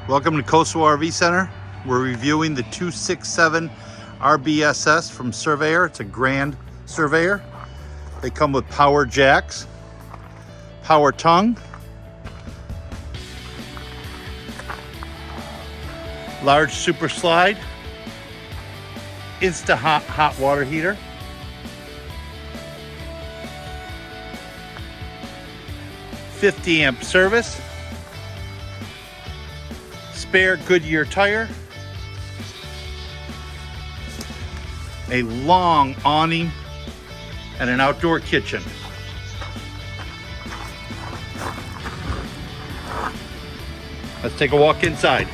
Welcome to Coastal RV Center. We're reviewing the 267 RBSS from Surveyor. It's a Grand Surveyor. They come with power jacks, power tongue, large super slide, Insta hot water heater, .50 amp service, spare Goodyear tire, a long awning, and an outdoor kitchen. Let's take a walk inside.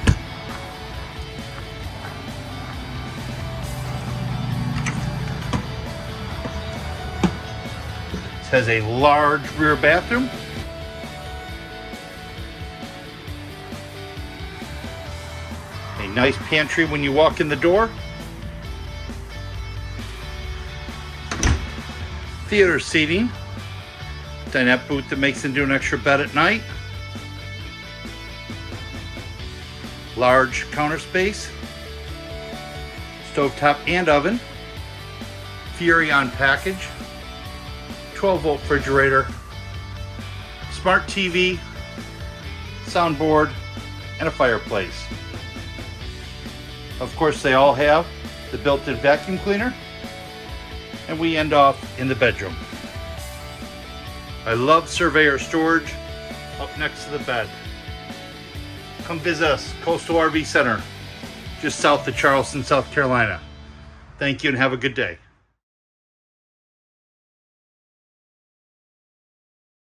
It has a large rear bathroom. A nice pantry when you walk in the door. Theater seating. Dinette booth that makes into an extra bed at night. Large counter space. Stovetop and oven. Furrion package. 12-volt refrigerator. Smart TV. Soundboard. And a fireplace. Of course, they all have the built-in vacuum cleaner. And we end off in the bedroom. I love Surveyor storage up next to the bed. Come visit us, Coastal RV Center, just south of Charleston, South Carolina. Thank you and have a good day.